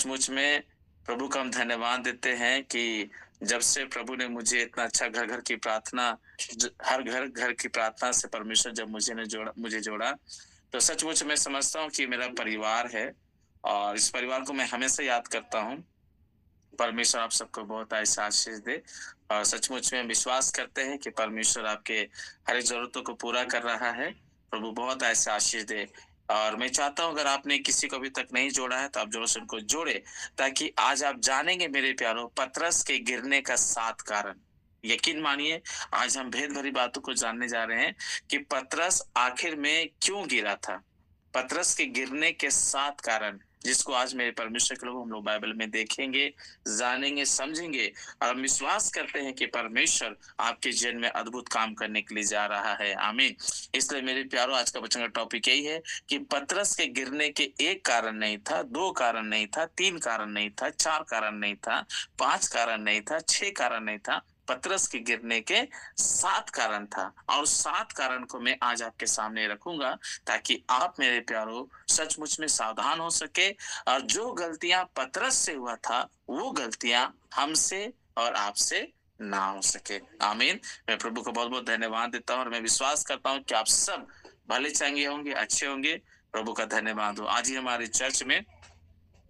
सचमुच में प्रभु का हम धन्यवाद देते हैं कि जब से प्रभु ने मुझे इतना अच्छा घर-घर की प्रार्थना हर घर-घर की प्रार्थना से परमेश्वर जब मुझे जोड़ा, तो सचमुच मैं समझता हूँ कि मेरा परिवार है और इस परिवार को मैं हमेशा याद करता हूँ। परमेश्वर आप सबको बहुत ऐसा आशीष दे और सचमुच में विश्वास करते हैं कि परमेश्वर आपके हर एक ज़रूरतों को पूरा कर रहा है। प्रभु बहुत ऐसा आशीष दे और मैं चाहता हूँ अगर आपने किसी को अभी तक नहीं जोड़ा है तो आप ज़रूर से उनको जोड़े ताकि आज आप जानेंगे मेरे प्यारों पतरस के गिरने का 7 कारण। यकीन मानिए आज हम भेद भरी बातों को जानने जा रहे हैं कि पतरस आखिर में क्यों गिरा था? पतरस के गिरने के 7 कारण जिसको आज मेरे परमेश्वर के लोग हम लोग बाइबल में देखेंगे, जानेंगे, समझेंगे और हम विश्वास करते हैं कि परमेश्वर आपके जीवन में अद्भुत काम करने के लिए जा रहा है। आमीन। इसलिए मेरे प्यारों आज का वचन का टॉपिक यही है कि पतरस के गिरने के 1 कारण नहीं था, 2 कारण नहीं था, 3 कारण नहीं था, 4 कारण नहीं था, 5 कारण नहीं था, 6 कारण नहीं था। पतरस के गिरने के 7 कारण था और 7 कारण को मैं आज आपके सामने रखूंगा ताकि आप मेरे प्यारों सचमुच में सावधान हो सके और जो गलतियां पतरस से हुआ था वो गलतियां हमसे और आपसे ना हो सके। आमीन। मैं प्रभु को बहुत बहुत धन्यवाद देता हूँ और मैं विश्वास करता हूँ कि आप सब भले चंगे होंगे, अच्छे होंगे। प्रभु का धन्यवाद हो। आज ही हमारे चर्च में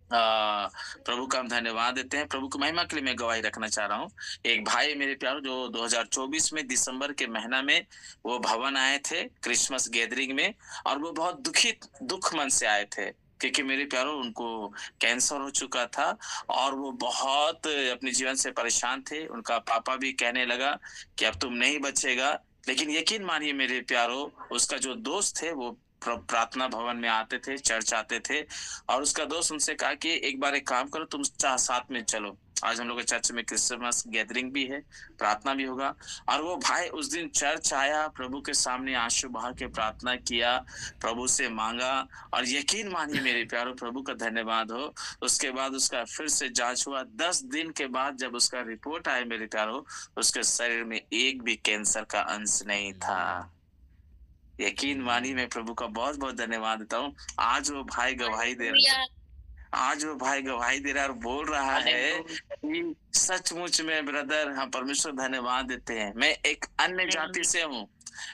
प्रभु का हम धन्यवाद देते हैं। प्रभु की महिमा के लिए मैं गवाही रखना चाह रहा हूँ। एक भाई मेरे प्यारो जो 2024 में दिसंबर के महीना में वो भवन आए थे क्रिसमस गैदरिंग में और वो बहुत दुख मन से आए थे क्योंकि मेरे प्यारो उनको कैंसर हो चुका था और वो बहुत अपने जीवन से परेशान थे। उनका पापा भी कहने लगा कि अब तुम नहीं बचेगा, लेकिन यकीन मानिए मेरे प्यारो उसका जो दोस्त थे वो प्रार्थना भवन में आते थे, चर्च आते थे और उसका दोस्त उनसे कहा कि एक बार एक काम करो, तुम साथ में चलो। आज हम लोग के चर्च में क्रिसमस गैदरिंग भी है, प्रार्थना भी होगा और वो भाई उस दिन चर्च आया, प्रभु के सामने आंसू बहा के प्रार्थना किया, प्रभु से मांगा और यकीन मानिए मेरे प्यारो प्रभु का धन्यवाद हो। उसके बाद उसका फिर से जांच हुआ। 10 दिन के बाद जब उसका रिपोर्ट आया मेरे प्यारो, उसके शरीर में एक भी कैंसर का अंश नहीं था। यकीन मानिए मैं प्रभु का बहुत बहुत धन्यवाद देता हूँ। आज वो भाई गवाही दे रहा है, आज वो भाई गवाही दे रहा है और बोल रहा है कि सचमुच में ब्रदर हम परमेश्वर धन्यवाद देते हैं। मैं एक अन्य जाति से हूँ,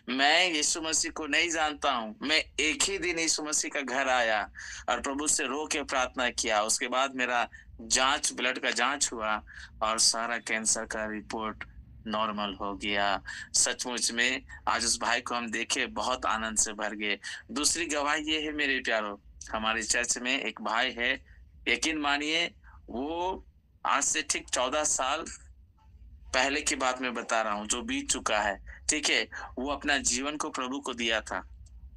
मैं यीशु मसीह को नहीं जानता हूँ। मैं एक ही दिन यीशु मसीह का घर आया और प्रभु से रो के प्रार्थना किया। उसके बाद मेरा ब्लड का जांच हुआ और सारा कैंसर का रिपोर्ट नॉर्मल हो गया। सचमुच में आज उस भाई को हम देखे बहुत आनंद से भर गए। दूसरी गवाही ये है मेरे प्यारों, हमारे चर्च में एक भाई है, यकीन मानिए वो आज से ठीक 14 साल पहले की बात मैं बता रहा हूँ जो बीत चुका है। ठीक है, वो अपना जीवन को प्रभु को दिया था,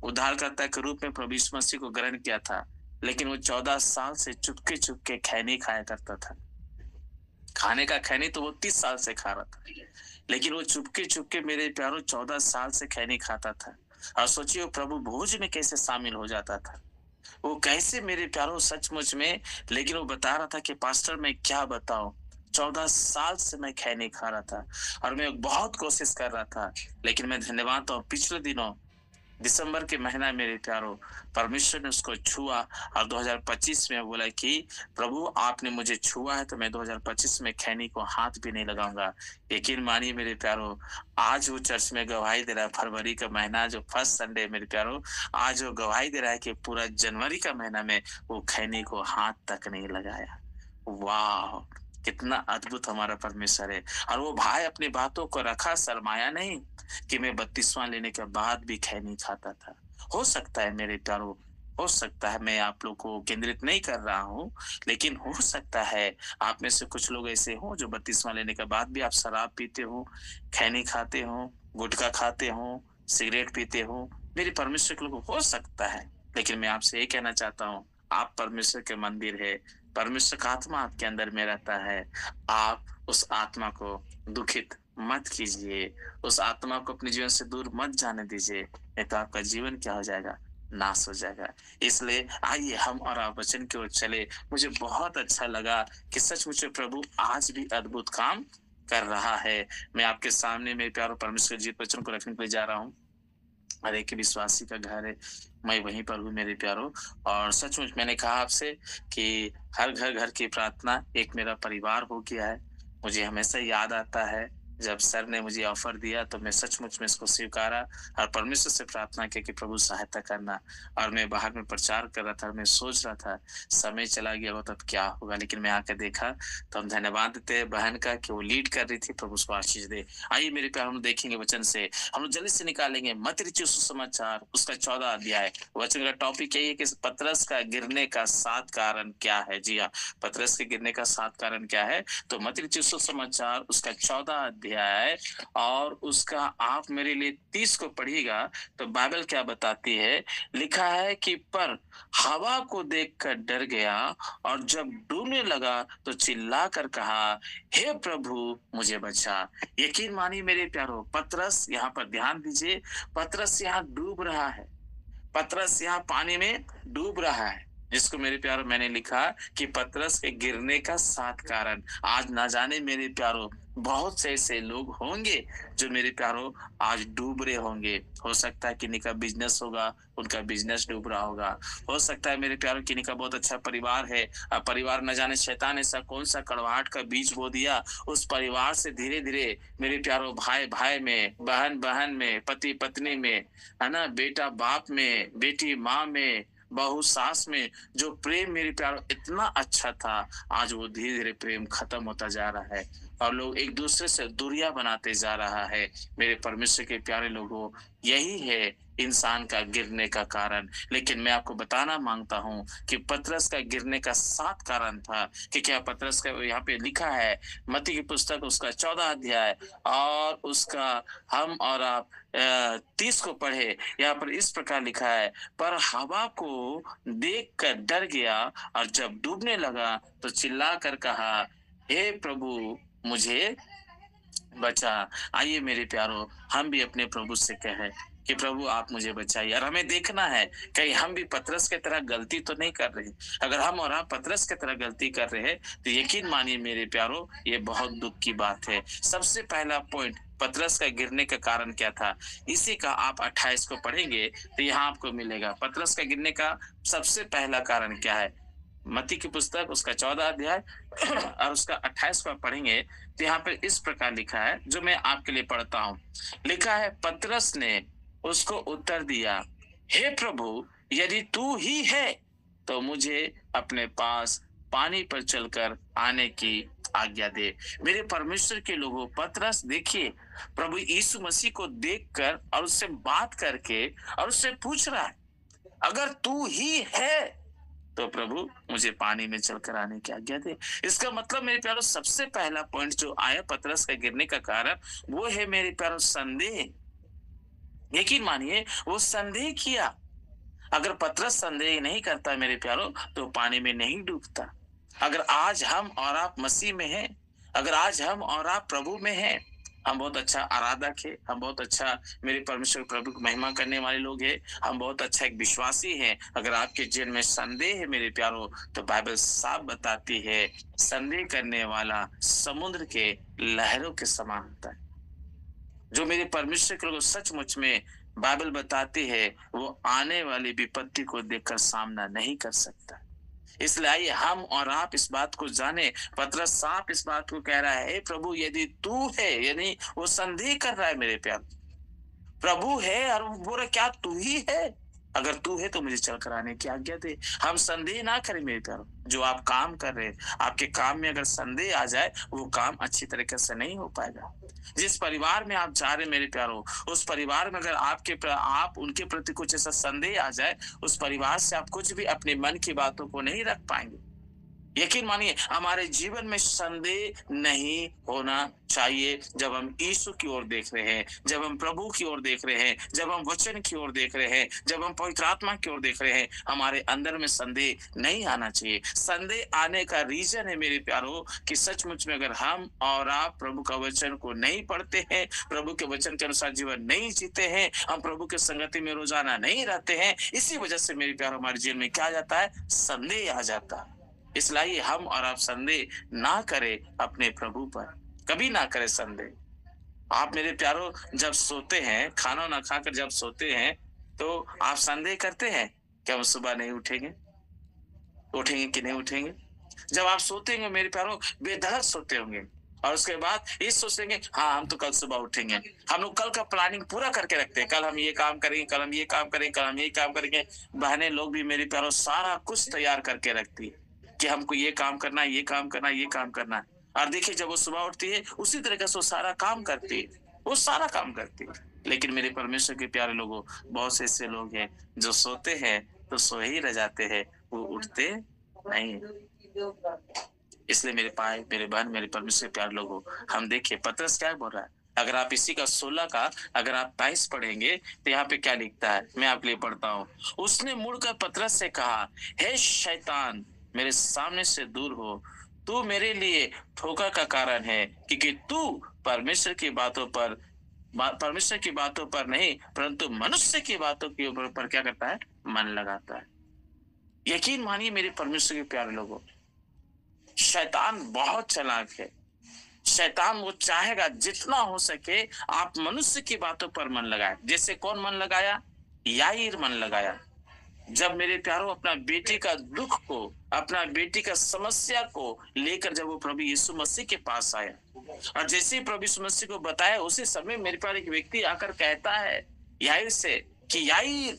उद्धारकर्ता के रूप में प्रभु यीशु मसीह को ग्रहण किया था, लेकिन वो 14 साल से चुपके चुपके खैनी खाया करता था। खाने का खैनी तो वो 30 साल से खा रहा था, लेकिन वो चुपके चुपके मेरे प्यारों 14 साल से खैनी खाता था। और सोचिए वो प्रभु भोज में कैसे शामिल हो जाता था, वो कैसे मेरे प्यारों सचमुच में। लेकिन वो बता रहा था कि पास्टर मैं क्या बताऊं, 14 साल से मैं खैनी खा रहा था और मैं बहुत कोशिश कर रहा था, लेकिन मैं धन्यवाद तो पिछले दिनों दिसंबर के महीना मेरे प्यारो परमेश्वर ने उसको छुआ और 2025 में बोला कि प्रभु आपने मुझे छुआ है तो मैं 2025 में खैनी को हाथ भी नहीं लगाऊंगा। यकीन मानिए मेरे प्यारो आज वो चर्च में गवाही दे रहा है। फरवरी का महीना जो फर्स्ट संडे मेरे प्यारो, आज वो गवाही दे रहा है कि पूरा जनवरी का महीना में वो खैनी को हाथ तक नहीं लगाया। वाह, कितना अद्भुत हमारा परमेश्वर है। और वो भाई अपनी बातों को रखा, शर्माया नहीं कि मैं 32वां लेने के बाद भी खैनी खाता था। हो सकता है मेरे प्यारो, हो सकता है मैं आप लोग को केंद्रित नहीं कर रहा हूँ, लेकिन हो सकता है आप में से कुछ लोग ऐसे हो जो 32वां लेने के बाद भी आप शराब पीते हो, खैनी खाते हो, गुटखा खाते हो, सिगरेट पीते हो। मेरे परमेश्वर के लोग हो सकता है, लेकिन मैं आपसे ये कहना चाहता हूँ आप परमेश्वर के मंदिर है, परमेश्वर का आत्मा आपके अंदर में रहता है। आप उस आत्मा को दुखित मत कीजिए, उस आत्मा को अपने जीवन से दूर मत जाने दीजिए, नहीं तो आपका जीवन क्या हो जाएगा, नाश हो जाएगा। इसलिए आइए हम और आप वचन की ओर चले। मुझे बहुत अच्छा लगा कि सचमुच में प्रभु आज भी अद्भुत काम कर रहा है। मैं आपके सामने मेरे प्यारे परमेश्वर जीवित वचन को रखने के लिए जा रहा हूँ। हर एक विश्वासी का घर है, मैं वहीं पर हूँ मेरे प्यारो। और सचमुच मैंने कहा आपसे कि हर घर-घर की प्रार्थना एक मेरा परिवार हो गया है। मुझे हमेशा याद आता है, जब सर ने मुझे ऑफ़र दिया तो मैं सचमुच में इसको स्वीकारा और परमेश्वर से प्रार्थना की कि प्रभु सहायता करना। और मैं बाहर में प्रचार कर रहा था और मैं सोच रहा था, समय चला गया हो तब क्या होगा? लेकिन मैं आके देखा तो हम धन्यवाद देते हैं बहन का कि वो लीड कर रही थी, प्रभु उसको आशीष दे। आइए मेरे प्यारे हम देखेंगे वचन से, हम लोग जल्दी से निकालेंगे मत्ती रचित सुसमाचार उसका 14 अध्याय। वचन का टॉपिक यही है कि पतरस का गिरने का 7 कारण क्या है? जी हाँ, पतरस के गिरने का 7 कारण क्या है? तो मत्ती रचित सुसमाचार उसका 14 अध्याय और उसका आप मेरे लिए 30 को पढ़िएगा तो बाइबल क्या बताती है? लिखा है कि पर हवा को देखकर डर गया और जब डूबने लगा तो चिल्लाकर कहा, हे प्रभु मुझे बचा। यकीन मानिए मेरे प्यारो, पतरस यहाँ पर ध्यान दीजिए, पतरस यहाँ डूब रहा है। पतरस यहाँ पानी में डूब रहा है, जिसको मेरे प्यारो मैंने लिखा कि पतरस के गिरने का 7 कारण। आज ना जाने मेरे प्यारो बहुत से ऐसे लोग होंगे जो मेरे प्यारो आज डूब रहे होंगे। हो सकता है किन्हीं का बिजनेस होगा, उनका बिजनेस डूब रहा होगा। हो सकता है मेरे प्यारो किन्हीं का बहुत अच्छा परिवार है, परिवार न जाने शैतान ऐसा कौन सा कड़वाहट का बीज बो दिया, उस परिवार से धीरे धीरे मेरे प्यारो भाई भाई में, बहन बहन में, पति पत्नी में, है ना, बेटा बाप में, बेटी माँ में, बहू सास में जो प्रेम मेरे प्यारो इतना अच्छा था, आज वो धीरे धीरे प्रेम खत्म होता जा रहा है और लोग एक दूसरे से दूरियां बनाते जा रहा है। मेरे परमेश्वर के प्यारे लोगों, यही है इंसान का गिरने का कारण। लेकिन मैं आपको बताना मांगता हूं कि पतरस का गिरने का 7 कारण था कि क्या पतरस का यहाँ पे लिखा है मत्ती की पुस्तक उसका 14 अध्याय और उसका हम और आप 30 को पढ़े। यहाँ पर इस प्रकार लिखा है, पर हवा को देख कर डर गया और जब डूबने लगा तो चिल्ला कर कहा, हे प्रभु मुझे बचा। आइए मेरे प्यारो, हम भी अपने प्रभु से कहें कि प्रभु आप मुझे बचाइए। और हमें देखना है कहीं हम भी पतरस की तरह गलती तो नहीं कर रहे। अगर हम और आप पतरस की तरह गलती कर रहे हैं तो यकीन मानिए मेरे प्यारो, ये बहुत दुख की बात है। सबसे पहला पॉइंट, पतरस का गिरने का कारण क्या था? इसी का आप 28 को पढ़ेंगे तो यहाँ आपको मिलेगा पतरस का गिरने का सबसे पहला कारण क्या है। मत्ती की पुस्तक उसका 14 अध्याय और उसका 28 को आप पढ़ेंगे तो यहाँ पर इस प्रकार लिखा है, जो मैं आपके लिए पढ़ता हूँ। लिखा है, पतरस ने उसको उत्तर दिया, हे प्रभु यदि तू ही है तो मुझे अपने पास पानी पर चलकर आने की आज्ञा दे। मेरे परमेश्वर के लोगों, पतरस देखिए प्रभु यीशु मसीह को देखकर और उससे बात करके और उससे पूछ रहा है, अगर तू ही है तो प्रभु मुझे पानी में चलकर आने की आज्ञा दे। इसका मतलब मेरे प्यारो सबसे पहला पॉइंट जो आया पतरस का गिरने का कारण, वो है मेरे प्यारो संदेह। यकीन मानिए वो संदेह किया। अगर पतरस संदेह नहीं करता मेरे प्यारो तो पानी में नहीं डूबता। अगर आज हम और आप मसीह में हैं, अगर आज हम और आप प्रभु में हैं, हम बहुत अच्छा आराधक है, हम बहुत अच्छा मेरे परमेश्वर प्रभु की महिमा करने वाले लोग हैं, हम बहुत अच्छा एक विश्वासी हैं। अगर आपके जीवन में संदेह है मेरे प्यारो तो बाइबल साफ बताती है, संदेह करने वाला समुद्र के लहरों के समान होता है। जो मेरे परमेश्वर के लोग सचमुच में बाइबल बताती है, वो आने वाली विपत्ति को देखकर सामना नहीं कर सकता। इसलिए आइए हम और आप इस बात को जाने। पतरस साफ इस बात को कह रहा है, प्रभु यदि तू है, यानी वो संदेह कर रहा है मेरे प्यार, प्रभु है और वो बोल रहा क्या तू ही है? अगर तू है तो मुझे चल कर आने की आज्ञा दे। हम संदेह ना करें मेरे प्यारो। जो आप काम कर रहे हैं, आपके काम में अगर संदेह आ जाए, वो काम अच्छी तरीके से नहीं हो पाएगा। जिस परिवार में आप जा रहे हैं मेरे प्यारो, उस परिवार में अगर आप उनके प्रति कुछ ऐसा संदेह आ जाए, उस परिवार से आप कुछ भी अपने मन की बातों को नहीं रख पाएंगे। यकीन मानिए हमारे जीवन में संदेह नहीं होना चाहिए। जब हम यीशु की ओर देख रहे हैं, जब हम प्रभु की ओर देख रहे हैं, जब हम वचन की ओर देख रहे हैं, जब हम पवित्र आत्मा की ओर देख रहे हैं, हमारे अंदर में संदेह नहीं आना चाहिए। संदेह आने का रीजन है मेरे प्यारो कि सचमुच में अगर हम और आप प्रभु का वचन को नहीं पढ़ते हैं, प्रभु के वचन के अनुसार जीवन नहीं जीते हैं, हम प्रभु के संगति में रोजाना नहीं रहते हैं, इसी वजह से मेरे प्यारो हमारे जीवन में क्या आ जाता है? संदेह आ जाता है। इसलिए हम और आप संदेह ना करें अपने प्रभु पर, कभी ना करें संदेह। आप मेरे प्यारो जब सोते हैं, खाना ना खाकर जब सोते हैं, तो आप संदेह करते हैं कि हम सुबह नहीं उठेंगे? उठेंगे कि नहीं उठेंगे? जब आप सोते होंगे मेरे प्यारो, बेधड़क सोते होंगे और उसके बाद ये सोचेंगे, हाँ, हम तो कल सुबह उठेंगे। हम लोग कल का प्लानिंग पूरा करके रखते हैं, कल हम ये काम करेंगे, कल हम ये काम करेंगे, कल हम ये काम करेंगे। बहनें लोग भी मेरे प्यारो सारा कुछ तैयार करके रखती है कि हमको ये काम करना है, ये काम करना है, ये काम करना है। और देखिए जब वो सुबह उठती है, उसी तरीके से वो सारा काम करती है, वो सारा काम करती है। लेकिन मेरे परमेश्वर के प्यारे लोगों, बहुत से ऐसे लोग हैं जो सोते हैं तो सोए ही रह जाते हैं, वो उठते नहीं। इसलिए मेरे भाई, मेरे बहन, मेरे परमेश्वर के प्यारे लोगों, हम देखिए पतरस क्या बोल रहा है। अगर आप इसी का 16 का अगर आप 22 पढ़ेंगे तो यहाँ पे क्या लिखता है, मैं आपके लिए पढ़ता हूँ। उसने मुड़कर पतरस से कहा, हे शैतान, मेरे सामने से दूर हो, तू मेरे लिए ठोकर का कारण है, क्योंकि तू परमेश्वर की बातों पर परमेश्वर की बातों पर नहीं परंतु मनुष्य की बातों के ऊपर पर क्या करता है, मन लगाता है। यकीन मानिए मेरे परमेश्वर के प्यारे लोगों, शैतान बहुत चालाक है। शैतान वो चाहेगा जितना हो सके आप मनुष्य की बातों पर मन लगाए। जैसे कौन मन लगाया? याईर मन लगाया। जब मेरे प्यारों अपना बेटी का दुख को, अपना बेटी का समस्या को लेकर जब वो प्रभु यीशु मसीह के पास आया और जैसे ही प्रभु यीशु मसीह को बताया, उसी समय मेरे प्यारे एक व्यक्ति आकर कहता है याईर से कि याईर,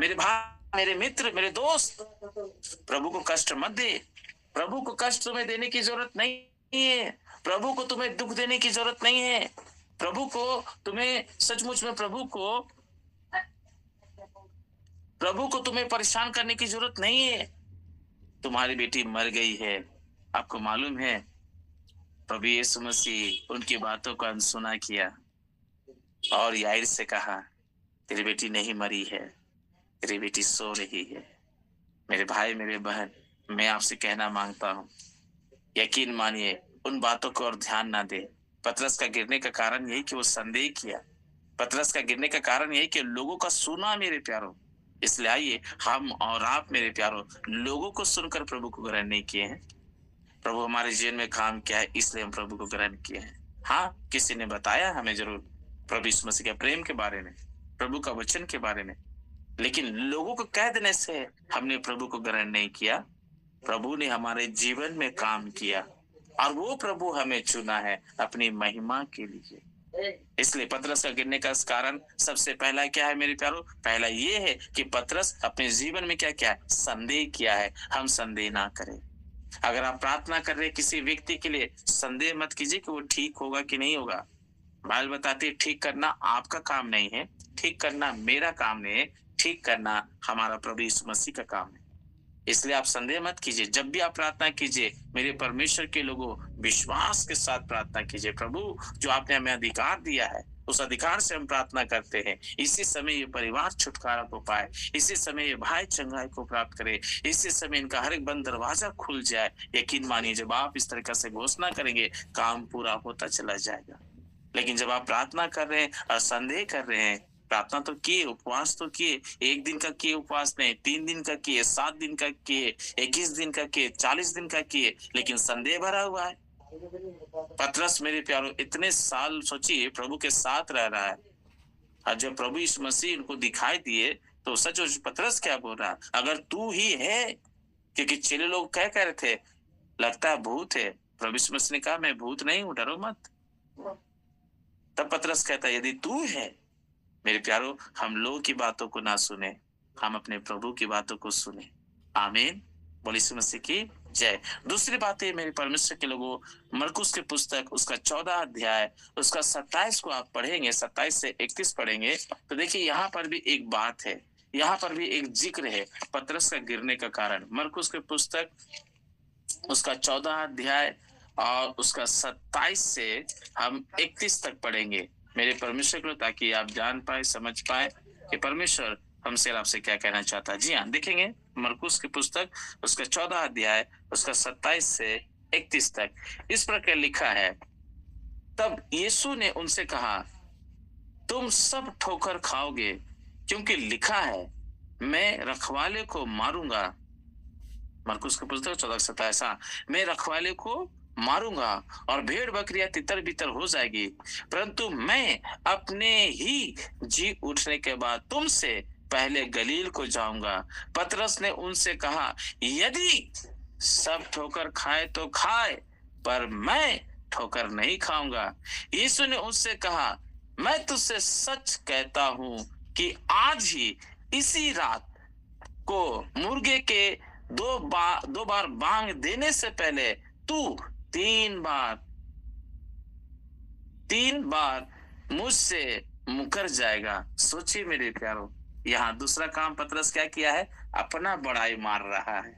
मेरे भाई, मेरे मित्र, मेरे दोस्त, प्रभु को कष्ट मत दे। प्रभु को कष्ट तुम्हें देने की जरूरत नहीं है। प्रभु को तुम्हें दुख देने की जरूरत नहीं है। प्रभु को तुम्हें सचमुच में प्रभु को तुम्हें परेशान करने की जरूरत नहीं है। तुम्हारी बेटी मर गई है। आपको मालूम है प्रभु यीशु मसीह उनकी बातों को अनसुना किया और याईर से कहा, तेरी बेटी नहीं मरी है, तेरी बेटी सो रही है। मेरे भाई, मेरे बहन, मैं आपसे कहना मांगता हूँ, यकीन मानिए उन बातों को और ध्यान ना दे। पतरस का गिरने का कारण यही कि वो संदेह किया। पतरस का गिरने का कारण यही कि लोगों का सुना मेरे प्यारों। इसलिए आइए हम और आप मेरे प्यारों लोगों को सुनकर प्रभु को ग्रहण नहीं किए हैं। प्रभु हमारे जीवन में काम किया है, इसलिए हम प्रभु को ग्रहण किए हैं। हाँ, किसी ने बताया हमें जरूर प्रभु यीशु मसीह के प्रेम के बारे में, प्रभु का वचन के बारे में, लेकिन लोगों को कह देने से हमने प्रभु को ग्रहण नहीं किया। प्रभु ने हमारे जीवन में काम किया और वो प्रभु हमें चुना है अपनी महिमा के लिए। इसलिए पतरस का गिरने का कारण सबसे पहला क्या है मेरे प्यारों? पहला ये है कि पतरस अपने जीवन में क्या क्या है, संदेह किया है। हम संदेह ना करें। अगर आप प्रार्थना कर रहे किसी व्यक्ति के लिए, संदेह मत कीजिए कि वो ठीक होगा कि नहीं होगा। बाइबल बताती है ठीक करना आपका काम नहीं है, ठीक करना मेरा काम नहीं है, ठीक करना हमारा प्रभु यीशु मसीह का काम है। इसलिए आप संदेह मत कीजिए। जब भी आप प्रार्थना कीजिए मेरे परमेश्वर के लोगों, विश्वास के साथ प्रार्थना कीजिए। प्रभु जो आपने हमें अधिकार दिया है, उस अधिकार से हम प्रार्थना करते हैं। इसी समय ये परिवार छुटकारा को पाए, इसी समय ये भाई चंगाई को प्राप्त करे, इसी समय इनका हर एक बंद दरवाजा खुल जाए। यकीन मानिए जब आप इस तरीके से घोषणा करेंगे, काम पूरा होता चला जाएगा। लेकिन जब आप प्रार्थना कर रहे हैं और संदेह कर रहे हैं, प्रार्थना तो किए, उपवास तो किए, 1 दिन का किए उपवास नहीं, 3 दिन का किए, 7 दिन का किए, 21 दिन का किए, 40 दिन का किए, लेकिन संदेह भरा हुआ है। पतरस मेरे प्यारों इतने साल सोचिए प्रभु के साथ रह रहा है और जब प्रभु यीशु मसीह इनको दिखाई दिए तो सच पतरस क्या बोल रहा है, अगर तू ही है, क्योंकि चेले लोग क्या कह रहे थे, लगता है भूत है। प्रभु यीशु मसीह ने कहा मैं भूत नहीं हूं, डरो मत। तब पतरस कहता है यदि तू है। मेरे प्यारों, हम लोगों की बातों को ना सुने, हम अपने प्रभु की बातों को सुने। आमीन। बोलिए यीशु मसीह की जय। दूसरी बात है मेरे परमेश्वर के लोगों, मरकुस की पुस्तक उसका 14 अध्याय उसका 27 को आप पढ़ेंगे, 27 से 31 पढ़ेंगे तो देखिए यहाँ पर भी एक बात है, यहाँ पर भी एक जिक्र है पतरस का गिरने का कारण। मरकुस की पुस्तक उसका 14 अध्याय और उसका 27 से हम 31 तक पढ़ेंगे मेरे परमेश्वर को, ताकि आप जान पाए, समझ पाए कि परमेश्वर हमसे आपसे क्या कहना चाहता है। जी हाँ, देखेंगे मरकुस की पुस्तक उसका 14 अध्याय उसका 27 से 31 तक। इस प्रकार लिखा है, तब यीशु ने उनसे कहा, तुम सब ठोकर खाओगे, क्योंकि लिखा है मैं रखवाले को मारूंगा। मरकुस की पुस्तक 14:27, मैं रखवाले को मारूंगा और भेड़ बकरियां तितर बितर हो जाएगी, परंतु मैं अपने ही जी उठने के बाद तुमसे पहले गलील को जाऊंगा। पतरस ने उनसे कहा, यदि सब ठोकर खाए तो खाए, पर मैं ठोकर नहीं खाऊंगा। यीशु ने उससे कहा, मैं तुझसे सच कहता हूं कि आज ही इसी रात को मुर्गे के दो बार बांग देने से पहले तू तीन बार मुझसे मुकर जाएगा। सोचिए मेरे प्यारो, यहाँ दूसरा काम पतरस क्या किया है? अपना बड़ाई मार रहा है।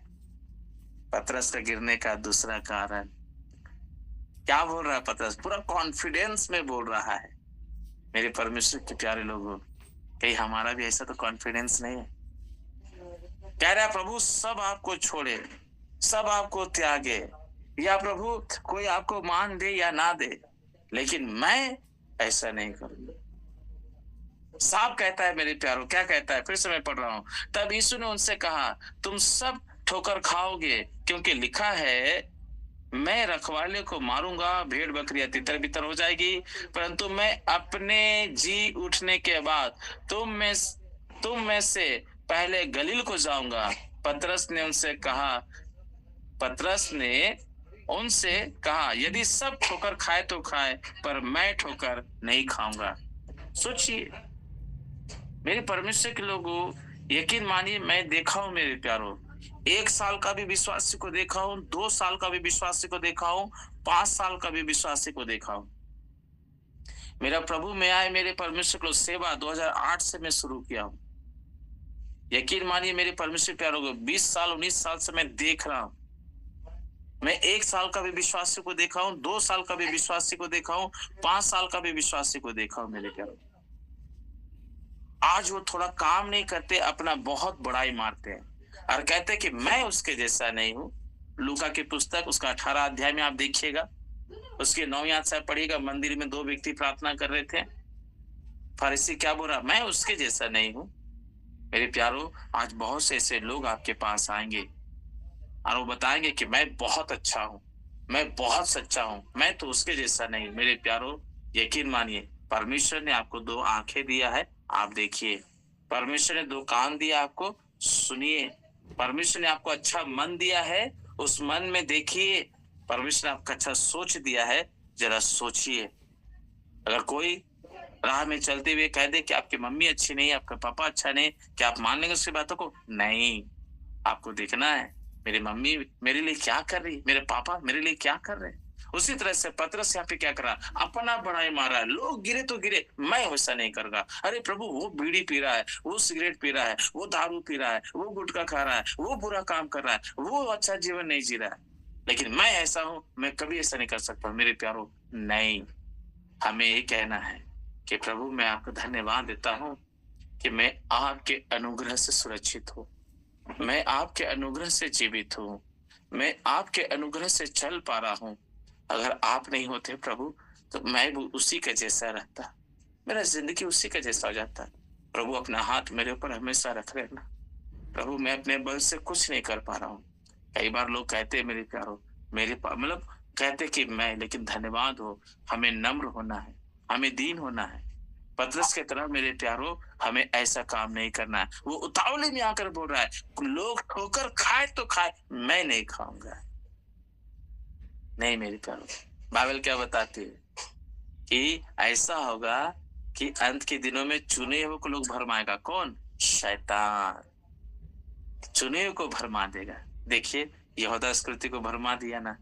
पतरस का गिरने का दूसरा कारण क्या बोल रहा है? पतरस पूरा कॉन्फिडेंस में बोल रहा है। मेरे परमेश्वर के प्यारे लोगों, कहीं हमारा भी ऐसा तो कॉन्फिडेंस नहीं है? कह रहा है प्रभु सब आपको छोड़े, सब आपको त्यागे, या प्रभु कोई आपको मान दे या ना दे, लेकिन मैं ऐसा नहीं करूंगा। साफ कहता है मेरे प्यारों, क्या कहता है? फिर से मैं पढ़ रहा हूं। तब यीशु ने उनसे कहा, तुम सब ठोकर खाओगे, क्योंकि लिखा है, मैं रखवाले को मारूंगा, भेड़ बकरियां तितर बितर हो जाएगी, परंतु मैं अपने जी उठने के बाद तुम में से पहले गलील को जाऊंगा। पतरस ने उनसे कहा, यदि सब ठोकर खाए तो खाए, पर मैं ठोकर नहीं खाऊंगा। सोचिए मेरे परमेश्वर के लोगों, यकीन मानिए, मैं देखा हूं मेरे प्यारों, 1 साल का भी विश्वासी को देखा हूं, 2 साल का भी विश्वासी को देखा हूं, 5 साल का भी विश्वासी को देखा हूं। मेरा प्रभु में आए मेरे परमेश्वर को सेवा 2008 से मैं शुरू किया हूं। यकीन मानिए मेरे परमेश्वर प्यारों को, 20 साल 19 साल से मैं देख रहा हूं। मैं 1 साल का भी विश्वासी को देखा हूं, 2 साल का भी विश्वासी को देखा हूं, 5 साल का भी विश्वासी को देखा हूं मेरे प्यारों। आज वो थोड़ा काम नहीं करते, अपना बहुत बड़ाई मारते हैं और कहते हैं कि मैं उसके जैसा नहीं हूं। लूका की पुस्तक उसका 18 अध्याय में आप देखिएगा, उसके 9 आयत से पढ़िएगा। मंदिर में 2 व्यक्ति प्रार्थना कर रहे थे, फरीसी क्या बोल रहा? मैं उसके जैसा नहीं हूं। मेरे प्यारों, आज बहुत से ऐसे लोग आपके पास आएंगे और वो बताएंगे कि मैं बहुत अच्छा हूं, मैं बहुत सच्चा हूं, मैं तो उसके जैसा नहीं। मेरे प्यारों, यकीन मानिए, परमेश्वर ने आपको 2 आंखें दिया है, आप देखिए। परमेश्वर ने 2 कान दिया आपको, सुनिए। परमेश्वर ने आपको अच्छा मन दिया है, उस मन में देखिए। परमेश्वर ने आपको अच्छा सोच दिया है, जरा सोचिए। अगर कोई राह में चलते हुए कह दे कि आपकी मम्मी अच्छी नहीं, आपका पापा अच्छा नहीं, क्या आप मान लेंगे उसकी बातों को? नहीं, आपको देखना है मेरी मम्मी मेरे लिए क्या कर रही, मेरे पापा मेरे लिए क्या कर रहे हैं। उसी तरह से पतरस यहाँ पे क्या कर रहा? अपना बड़ाई मारा है। लोग गिरे तो गिरे, मैं वैसा नहीं करूंगा। अरे प्रभु, वो बीड़ी पी रहा है, वो सिगरेट पी रहा है, वो दारू पी रहा है, वो गुटखा खा रहा है, वो बुरा काम कर रहा है, वो अच्छा जीवन नहीं जी रहा है, लेकिन मैं ऐसा हूं, मैं कभी ऐसा नहीं कर सकता। मेरे प्यारों, नहीं, हमें ये कहना है कि प्रभु मैं आपको धन्यवाद देता हूं कि मैं आपके अनुग्रह से सुरक्षित हूं, मैं आपके अनुग्रह से जीवित हूँ, मैं आपके अनुग्रह से चल पा रहा हूँ। अगर आप नहीं होते प्रभु, तो मैं भी उसी के जैसा रहता, मेरा जिंदगी उसी का जैसा हो जाता। प्रभु अपना हाथ मेरे ऊपर हमेशा रख लेना। प्रभु मैं अपने बल से कुछ नहीं कर पा रहा हूँ। कई बार लोग कहते हैं मेरे प्यारो, मतलब कहते कि मैं, लेकिन धन्यवाद हो, हमें नम्र होना है, हमें दीन होना है। पतरस के तरह मेरे प्यारो, हमें ऐसा काम नहीं करना है। वो उतावले में आकर बोल रहा है, लोग ठोकर खाए तो खाए, मैं नहीं खाऊंगा। नहीं मेरे प्यारो, बाइबल क्या बताती है कि ऐसा होगा कि अंत के दिनों में चुने हुए को लोग भरमाएगा। कौन? शैतान चुने हुए को भरमा देगा। देखिए, यहूदा इस्करियोती को भरमा दिया ना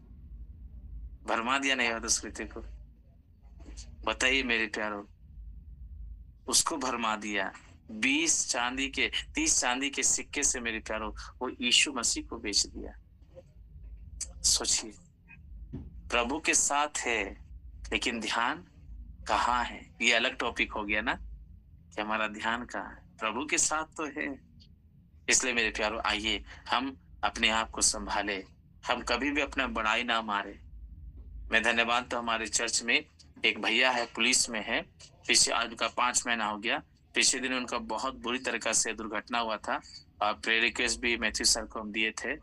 यहूदा इस्करियोती को? बताइए मेरे प्यारो, उसको भरमा दिया। 30 चांदी के सिक्के से मेरे प्यारो वो यीशु मसीह को बेच दिया। सोचिए, प्रभु के साथ है लेकिन ध्यान कहाँ है? ये अलग टॉपिक हो गया ना कि हमारा ध्यान कहाँ है। प्रभु के साथ तो है। इसलिए मेरे प्यारो, आइए हम अपने आप को संभाले, हम कभी भी अपना बड़ाई ना मारे। मैं धन्यवाद, तो हमारे चर्च में एक भैया है, पुलिस में है, पिछले आज का 5 महीना हो गया। पिछले दिन उनका बहुत बुरी तरीका से दुर्घटना हुआ था और प्रेयर रिक्वेस्ट भी मैथ्यू सर को हम दिए थे।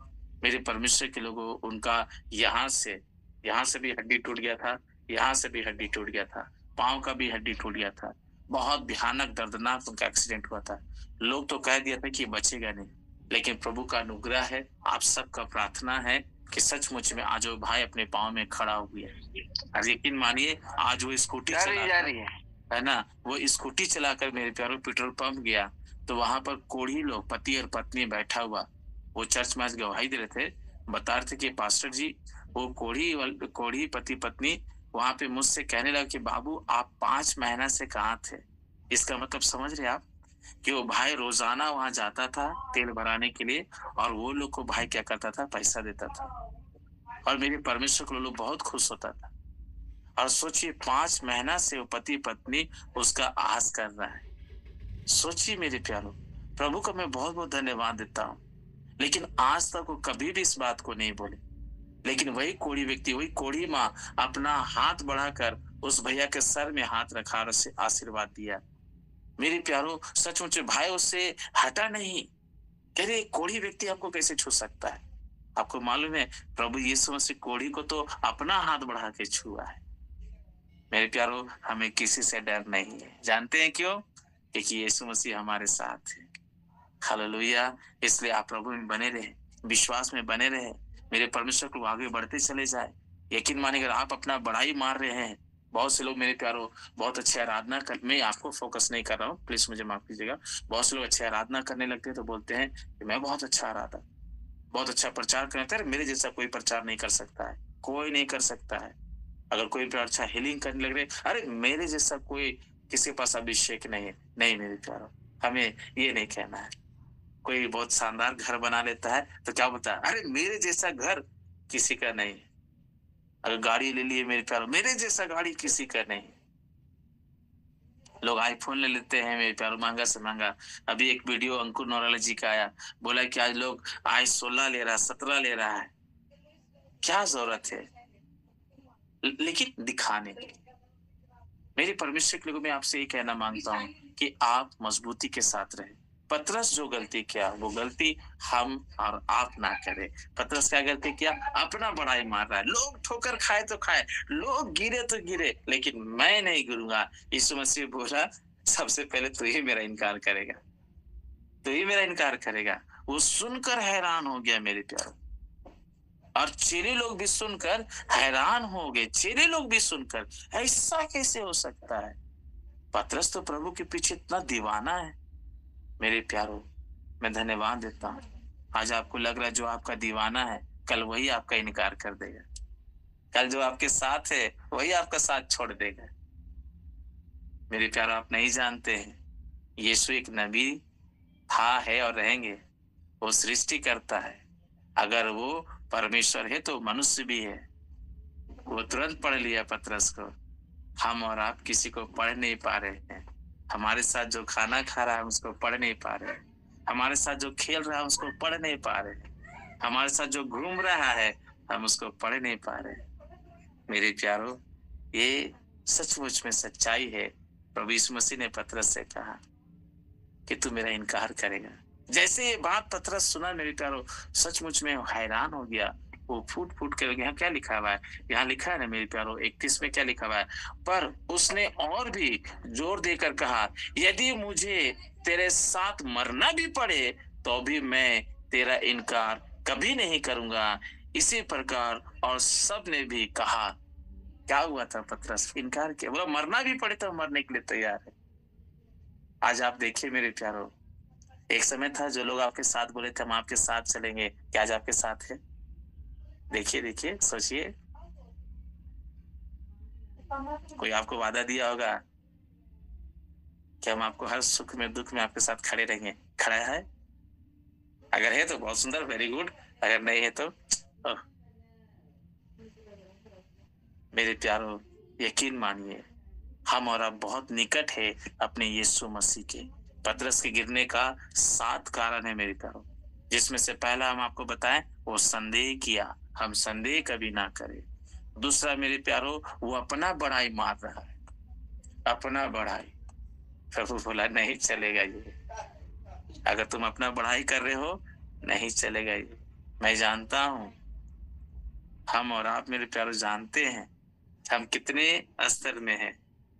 मेरे परमेश्वर के लोगों, उनका यहाँ से यहाँ से भी हड्डी टूट गया था, यहाँ से भी हड्डी टूट गया था, पाँव का भी हड्डी टूट गया था। बहुत भयानक दर्दनाक उनका एक्सीडेंट हुआ था। लोग तो कह दिया था कि बचेगा नहीं, लेकिन प्रभु का अनुग्रह है, आप सबका प्रार्थना है कि सचमुच में आज वो भाई अपने पाँव में खड़ा हो गया। और यकीन मानिए आज वो स्कूटी जा रही चला है है ना, वो स्कूटी चलाकर मेरे प्यारों पेट्रोल पंप गया, तो वहां पर कोढ़ी लोग पति और पत्नी बैठा हुआ, वो चर्च में आज गवाही दे रहे थे, बता रहे थे कि पास्टर जी वो कोढ़ी पति पत्नी वहां पे मुझसे कहने लगा कि बाबू आप 5 महीना से कहाँ थे। इसका मतलब समझ रहे आप कि वो भाई रोजाना वहां जाता था तेल भराने के लिए, और वो लोग को भाई क्या करता था, पैसा देता था, और मेरे परमेश्वर को लोग बहुत खुश होता था। और सोचिए 5 महीना से वो पति पत्नी उसका आस कर रहा है। सोचिए मेरे प्यारो, प्रभु को मैं बहुत बहुत धन्यवाद देता हूँ, लेकिन आज तक वो कभी भी इस बात को नहीं बोले। लेकिन वही कोढ़ी व्यक्ति, वही कोढ़ी माँ अपना हाथ बढ़ाकर उस भैया के सर में हाथ रखा और उसे आशीर्वाद दिया। मेरे प्यारो सचमुच भाई उससे हटा नहीं। कह रहे कोढ़ी व्यक्ति आपको कैसे छू सकता है? आपको मालूम है प्रभु यीशु मसीह कोढ़ी को तो अपना हाथ बढ़ा के छुआ है। मेरे प्यारो हमें किसी से डर नहीं है, जानते हैं क्यों? क्योंकि यीशु मसीह हमारे साथ है। हालेलुया। इसलिए आप प्रभु में बने रहे, विश्वास में बने रहे, मेरे परमेश्वर को आगे बढ़ते चले जाए। यकीन मानिए अगर आप अपना बड़ाई मार रहे हैं, बहुत से लोग मेरे प्यारो बहुत अच्छी आराधना कर, मैं आपको फोकस नहीं कर रहा हूँ, प्लीज मुझे माफ कीजिएगा। बहुत से लोग अच्छी आराधना करने लगते हैं तो बोलते हैं कि मैं बहुत अच्छा आराधक, बहुत अच्छा प्रचार करता है, मेरे जैसा कोई प्रचार नहीं कर सकता है, कोई नहीं कर सकता है। अगर कोई अच्छा हीलिंग करने लग रहे, अरे मेरे जैसा कोई किसी के पास अभिषेक नहीं है। नहीं मेरे प्यारो, हमें ये नहीं कहना है। कोई बहुत शानदार घर बना लेता है तो क्या बोलता है, अरे मेरे जैसा घर किसी का नहीं। अगर गाड़ी ले लिए मेरे प्यारो, मेरे जैसा गाड़ी किसी का नहीं। लोग आईफोन ले लेते हैं मेरे प्यारो, महंगा से महंगा। अभी एक वीडियो अंकुर नौराला जी का आया, बोला कि आज लोग i16 ले रहा है, 17 ले रहा है। क्या जरूरत है? लेकिन दिखाने की। मेरे परमेश्वर के लोगों में आपसे ये कहना मांगता हूँ कि आप मजबूती के साथ रहे। पतरस जो गलती किया वो गलती हम और आप ना करें। पतरस क्या गलती किया? अपना बड़ाई मार रहा है। लोग ठोकर खाए तो खाए, लोग गिरे तो गिरे, लेकिन मैं नहीं गिरूंगा। यीशु मसीह बोला सबसे पहले तू ही मेरा इनकार करेगा, तू ही मेरा इनकार करेगा। वो सुनकर हैरान हो गया मेरे प्यारो, और चेले लोग भी सुनकर हैरान हो गए। चेले लोग भी सुनकर ऐसा कैसे हो सकता है? पतरस तो प्रभु के पीछे इतना दीवाना है। मेरे प्यारो मैं धन्यवाद देता हूँ, आज आपको लग रहा है जो आपका दीवाना है कल वही आपका इनकार कर देगा। कल जो आपके साथ है वही आपका साथ छोड़ देगा। मेरे प्यारो आप नहीं जानते हैं यीशु एक नबी था, है और रहेंगे। वो सृष्टि करता है। अगर वो परमेश्वर है तो मनुष्य भी है। वो तुरंत पढ़ लिया पतरस को। हम और आप किसी को पढ़ नहीं पा रहे हैं। हमारे साथ जो खाना खा रहा है उसको पढ़ नहीं पा रहे, हमारे साथ जो खेल रहा है उसको पढ़ नहीं पा रहे, हमारे साथ जो घूम रहा है हम उसको पढ़ नहीं पा रहे। मेरे प्यारो ये सचमुच में सच्चाई है। प्रभु यीशु मसीह ने पतरस से कहा कि तू मेरा इनकार करेगा। जैसे ये बात पतरस सुना मेरे प्यारो, सचमुच में हैरान हो गया। वो फूट फूट कर, यहाँ क्या लिखा हुआ है? यहाँ लिखा है ना मेरे प्यारो 31 में क्या लिखा हुआ है? पर उसने और भी जोर देकर कहा, यदि मुझे तेरे साथ मरना भी पड़े तो भी मैं तेरा इनकार कभी नहीं करूंगा। इसी प्रकार और सब ने भी कहा। क्या हुआ था? पतरस इनकार किया, बोला मरना भी पड़े तो मरने के लिए तैयार है। आज आप देखिए मेरे प्यारो, एक समय था जो लोग आपके साथ बोले थे हम आपके साथ चलेंगे, क्या आज आपके साथ है? देखिए देखिए, सोचिए, कोई आपको वादा दिया होगा कि हम आपको हर सुख में दुख में आपके साथ खड़े रहेंगे। खड़ा है? अगर है तो बहुत सुंदर, वेरी गुड। अगर नहीं है तो मेरे प्यारो यकीन मानिए हम और आप बहुत निकट है अपने यीशु मसीह के। पतरस के गिरने का 7 कारण है मेरे प्यारो, जिसमें से पहला हम आपको बताएं वो संदेह किया, हम संदेह कभी ना करें। दूसरा मेरे प्यारो वो अपना बड़ाई मार रहा है, अपना बड़ाई। प्रभु बोला नहीं चलेगा ये, अगर तुम अपना बड़ाई कर रहे हो नहीं चलेगा ये। मैं जानता हूं हम और आप मेरे प्यारे जानते हैं हम कितने स्तर में हैं,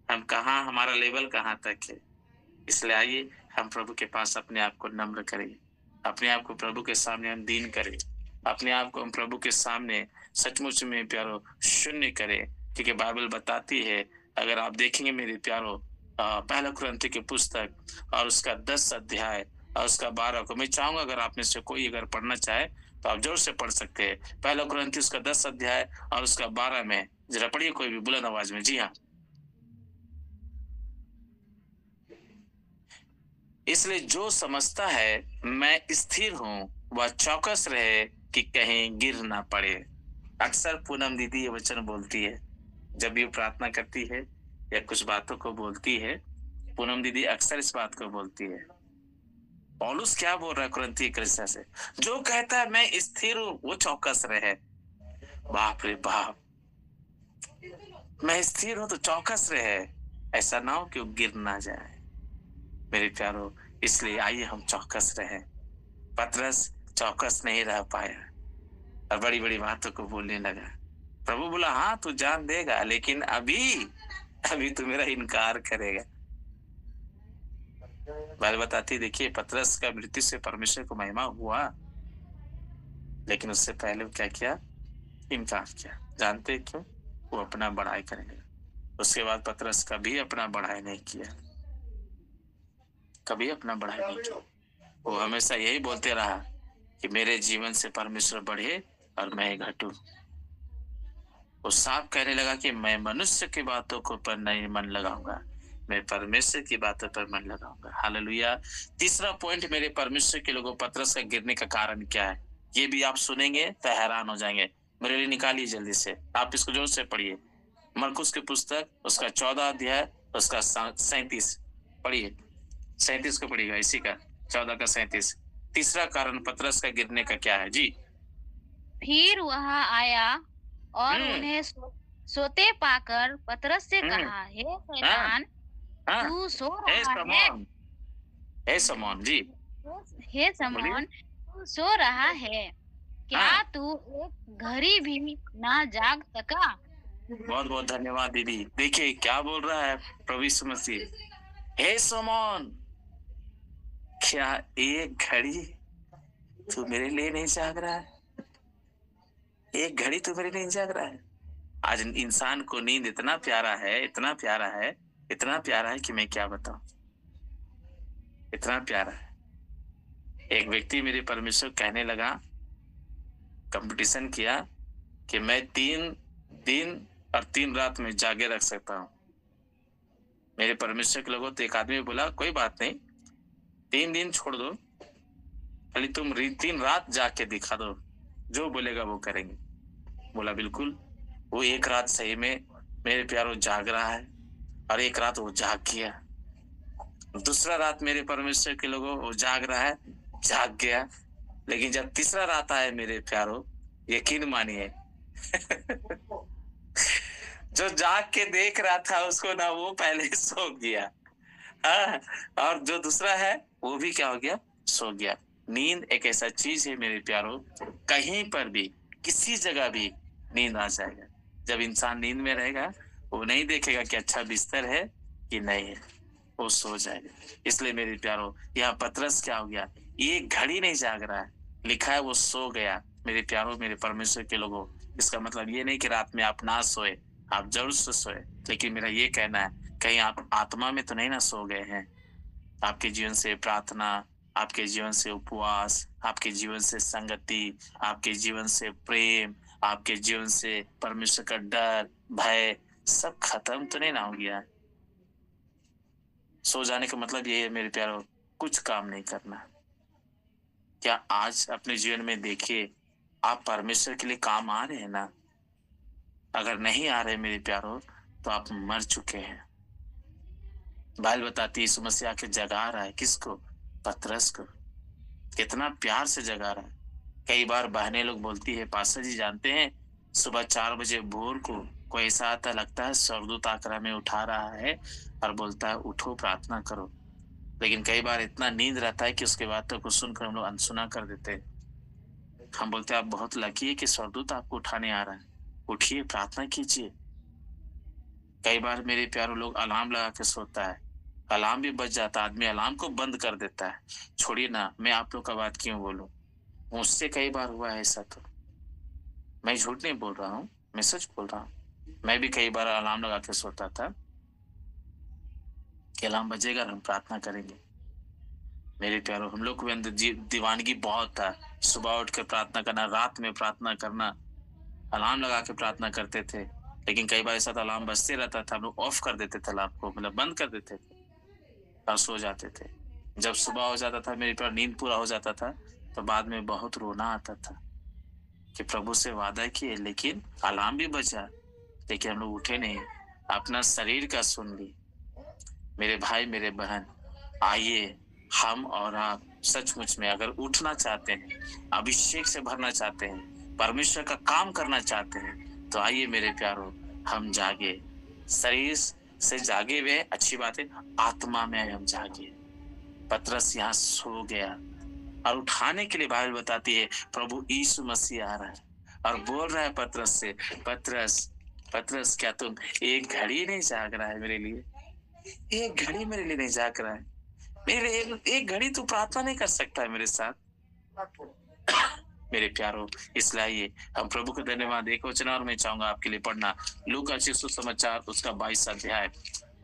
हम कहाँ, हमारा लेवल कहाँ तक है। इसलिए आइए हम प्रभु के पास अपने आप को नम्र करें, अपने आप को प्रभु के सामने हम दीन करें, अपने आप को हम प्रभु के सामने सचमुच में प्यारो शून्य करें। क्योंकि बाइबल बताती है, अगर आप देखेंगे मेरे प्यारो, पहला कुरिन्थियों की पुस्तक और उसका 10 अध्याय और उसका 12 को मैं चाहूंगा अगर आप में से कोई अगर पढ़ना चाहे तो आप जोर से पढ़ सकते हैं। पहला कुरिन्थियों उसका 10 अध्याय और उसका 12 में जरा पढ़िए कोई भी बुलंद आवाज में। जी हाँ। इसलिए जो समझता है मैं स्थिर हूँ वह चौकस रहे कि कहीं गिर ना पड़े। अक्सर पूनम दीदी ये वचन बोलती है जब भी वो प्रार्थना करती है या कुछ बातों को बोलती है। पूनम दीदी अक्सर इस बात को बोलती है। पौलुस क्या बोल रहा है कुरिन्थी कलीसिया से? जो कहता है मैं स्थिर हूँ वो चौकस रहे। बाप रे बाप, मैं स्थिर हूँ तो चौकस रहे, ऐसा ना हो कि वो गिर ना जाए मेरे प्यारो। इसलिए आइए हम चौकस रहें। पतरस चौकस नहीं रह पाया और बड़ी बड़ी बातों को बोलने लगा। प्रभु बोला हाँ तू जान देगा, लेकिन अभी अभी तू मेरा इनकार करेगा। बाइबल बताती, देखिए पतरस का मृत्यु से परमेश्वर को महिमा हुआ, लेकिन उससे पहले वो क्या किया? इनकार किया। जानते क्यों? वो अपना बड़ाई करेंगे। उसके बाद पतरस कभी अपना बड़ाई नहीं किया, कभी अपना बड़ाई नहीं किया। वो हमेशा यही बोलते रहा कि मेरे जीवन से परमेश्वर बढ़े और मैं घटूं। वो साफ कहने लगा कि मैं मनुष्य की बातों को पर नहीं मन लगाऊंगा, मैं परमेश्वर की बातों पर मन लगाऊंगा। हालेलुया। तीसरा पॉइंट, मेरे परमेश्वर के लोगों, पतरस का गिरने का कारण क्या है? ये भी आप सुनेंगे तो हैरान हो जाएंगे। मेरे लिए निकालिए जल्दी से, आप इसको जोर से पढ़िए। मरकुस की पुस्तक उसका 14 अध्याय उसका 37 पढ़िए। 37 को पढ़िएगा, इसी का 14 का 37। तीसरा कारण पतरस का गिरने का क्या है जी? फिर वह आया और उन्हें सोते पाकर पतरस से कहा, हे शैतान, तू सो रहा है। हे समौन जी, हे समौन, तू सो रहा है, क्या तू एक घड़ी भी ना जाग सका? बहुत बहुत धन्यवाद दीदी। देखिए क्या बोल रहा है प्रभु यीशु मसीह, हे समौन, क्या एक घड़ी तू मेरे लिए नहीं जाग रहा है? एक घड़ी तू मेरे लिए नहीं जाग रहा है? आज इंसान को नींद इतना प्यारा है, इतना प्यारा है, इतना प्यारा है कि मैं क्या बताऊं, इतना प्यारा है। एक व्यक्ति मेरे परमेश्वर कहने लगा, कंपटीशन किया कि मैं 3 दिन और 3 रात में जागे रख सकता हूं। मेरे परमेश्वर के लोगों, तो एक आदमी बोला कोई बात नहीं, 3 दिन छोड़ दो, खाली तुम 3 रात जाके दिखा दो, जो बोलेगा वो करेंगे। बोला बिल्कुल। वो एक रात सही में मेरे प्यारो जाग रहा है और एक रात वो जाग गया। दूसरा रात मेरे परमेश्वर के लोगों वो जाग रहा है, जाग गया। लेकिन जब तीसरा रात आया मेरे प्यारो, यकीन मानिए जो जाग के देख रहा था उसको ना, वो पहले सो गया। हाँ, और जो दूसरा है वो भी क्या हो गया? सो गया। नींद एक ऐसा चीज है मेरे प्यारो, कहीं पर भी किसी जगह भी नींद आ जाएगा। जब इंसान नींद में रहेगा वो नहीं देखेगा कि अच्छा बिस्तर है कि नहीं है, वो सो जाएगा। इसलिए मेरे प्यारो, यहाँ पतरस क्या हो गया? एक घड़ी नहीं जाग रहा है, लिखा है वो सो गया। मेरे प्यारो, मेरे परमेश्वर के लोगों, इसका मतलब ये नहीं कि रात में आप ना सोए, आप जरूर से सोए, लेकिन मेरा ये कहना है कहीं आप आत्मा में तो नहीं ना सो गए हैं। आपके जीवन से प्रार्थना, आपके जीवन से उपवास, आपके जीवन से संगति, आपके जीवन से प्रेम, आपके जीवन से परमेश्वर का डर, भय, सब खत्म तो नहीं ना हो गया? सो जाने का मतलब ये है मेरे प्यारो, कुछ काम नहीं करना। क्या आज अपने जीवन में देखिए, आप परमेश्वर के लिए काम आ रहे हैं ना? अगर नहीं आ रहे मेरे प्यारो तो आप मर चुके हैं। बाइबल बताती है यीशु मसीह आके जगा रहा है किसको? पतरस को। कितना प्यार से जगा रहा है। कई बार बहनें लोग बोलती है, पास्टर जी जानते हैं सुबह 4 बजे भोर को कोई ऐसा आता लगता है स्वर्गदूत आकर में उठा रहा है और बोलता है उठो प्रार्थना करो। लेकिन कई बार इतना नींद रहता है कि उसके बातों को सुनकर हम लोग अनसुना कर देते हैं। हम बोलते हैं आप बहुत लकी है कि स्वर्गदूत आपको उठाने आ रहा है, उठिए, प्रार्थना कीजिए। कई बार मेरे प्यारे लोग अलार्म लगा के सोता है, अलार्म भी बज जाता है, आदमी अलार्म को बंद कर देता है। छोड़िए ना, मैं आप लोग का बात क्यों बोलूं, मुझसे कई बार हुआ है ऐसा। तो मैं झूठ नहीं बोल रहा हूँ, मैं सच बोल रहा हूँ। मैं भी कई बार अलार्म लगा के सोता था कि अलार्म बजेगा और हम प्रार्थना करेंगे। मेरे प्यारों, हम लोग के अंदर दीवानगी बहुत था, सुबह उठ कर प्रार्थना करना, रात में प्रार्थना करना, अलार्म लगा के प्रार्थना करते थे। लेकिन कई बार ऐसा था अलार्म बजते रहता था, हम लोग ऑफ कर देते थे अलार्म को, मतलब बंद कर देते थे और सो जाते थे। जब सुबह हो जाता था, मेरे प्यार नींद पूरा हो जाता था, तो बाद में बहुत रोना आता था कि प्रभु से वादा किए, लेकिन अलार्म भी बजा, लेकिन हम लोग उठे नहीं, अपना शरीर का सुन ली। मेरे भाई मेरे बहन, आइए हम और आप सचमुच में अगर उठना चाहते हैं, अभिषेक से भरना चाहते हैं, परमेश्वर का काम करना चाहते हैं, तो आइए मेरे प्यारों, हम जागे। शरीर से जागे हुए अच्छी बात है, आत्मा में हम जागे। पतरस यहाँ सो गया और उठाने के लिए बाइबल बताती है प्रभु यीशु मसीह आ रहा है और बोल रहा है पतरस से, पतरस पतरस, क्या तुम एक घड़ी नहीं जाग रहा है मेरे लिए? एक घड़ी मेरे लिए नहीं जाग रहा है? मेरे लिए एक घड़ी तू प्रार्थना नहीं कर सकता है मेरे साथ? मेरे प्यारों, इसलिए आइए हम प्रभु को धन्यवाद। एक वचन और मैं चाहूंगा आपके लिए पढ़ना, लूका सुसमाचार उसका 22 अध्याय,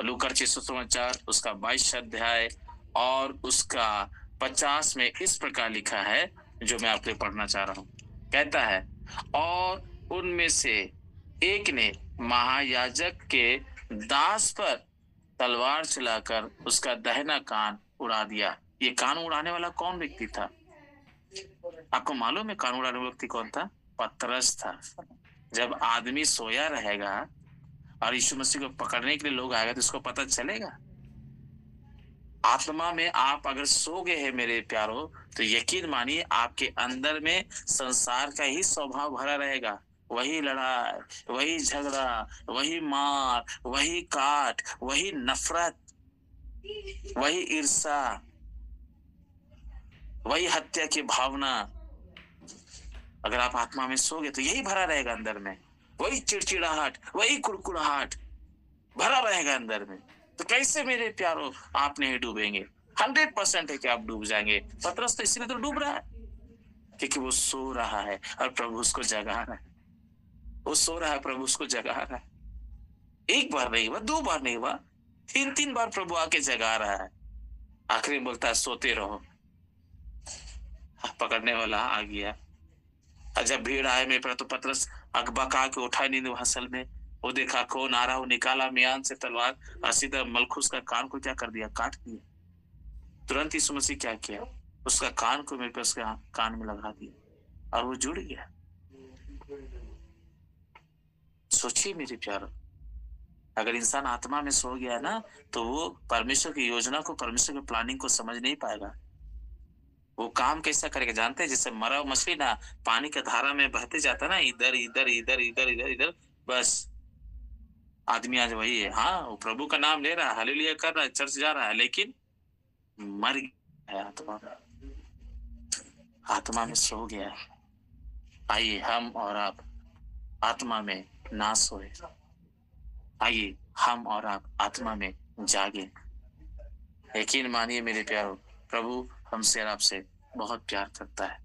लूका सुसमाचार उसका 22 अध्याय और उसका 50 में इस प्रकार लिखा है, जो मैं आपके लिए पढ़ना चाह रहा हूँ। कहता है, और उनमें से एक ने महायाजक के दास पर तलवार चलाकर उसका दाहिना कान उड़ा दिया। ये कान उड़ाने वाला कौन व्यक्ति था? आपको मालूम है कान उड़ाने वाला व्यक्ति कौन था? पतरस था। जब आदमी सोया रहेगा और यीशु मसीह को पकड़ने के लिए लोग आएगा, तो उसको पता चलेगा। आत्मा में आप अगर सो गए हैं मेरे प्यारों, तो यकीन मानिए आपके अंदर में संसार का ही स्वभाव भरा रहेगा। वही लड़ाई, वही झगड़ा, वही मार, वही काट, वही नफरत, वही ईर्ष्या, वही हत्या की भावना। अगर आप आत्मा में सोगे तो यही भरा रहेगा अंदर में, वही चिड़चिड़ाहट, वही कुड़कुड़ाहट भरा रहेगा अंदर में। तो कैसे मेरे प्यारों आप नहीं डूबेंगे? 100% है कि आप डूब जाएंगे। पतरस तो इसलिए तो डूब रहा है क्योंकि वो सो रहा है और प्रभु उसको जगा रहा है। वो सो रहा है, प्रभु उसको जगा रहा है। एक बार नहीं हुआ, 2 बार नहीं हुआ, 3 बार प्रभु आके जगा रहा है। आखिरी में बोलता है सोते रहो। पकड़ने वाला आ गया। जब भीड़ आए मेरे पर, तो पतरस अकबका के उठा नींद हसल में, वो देखा कौन आ रहा, वो निकाला मियान से तलवार और सीधा मलखुस का कान को क्या कर दिया? काट दिया। तुरंत यीशु मसीह क्या किया? उसका कान को मेरे पे उसके कान में लगा दिया और वो जुड़ गया। सोचिए मेरे प्यारो, अगर इंसान आत्मा में सो गया ना, तो वो परमेश्वर की योजना को, परमेश्वर की प्लानिंग को समझ नहीं पाएगा। वो काम कैसा करेगा जानते हैं? जैसे मरा हुआ मछली ना पानी के धारा में बहते जाता ना, इधर इधर इधर इधर इधर इधर, बस आदमी आज वही है। हाँ, वो प्रभु का नाम ले रहा है, हालेलुया कर रहा है, चर्च जा रहा है, लेकिन मर गया है आत्मा में, आत्मा में सो गया है। आइए हम और आप आत्मा में ना सोए, आइए हम और आप आत्मा में जागे। यकीन मानिए मेरे प्यारों, प्रभु हमसे और आपसे बहुत प्यार करता है।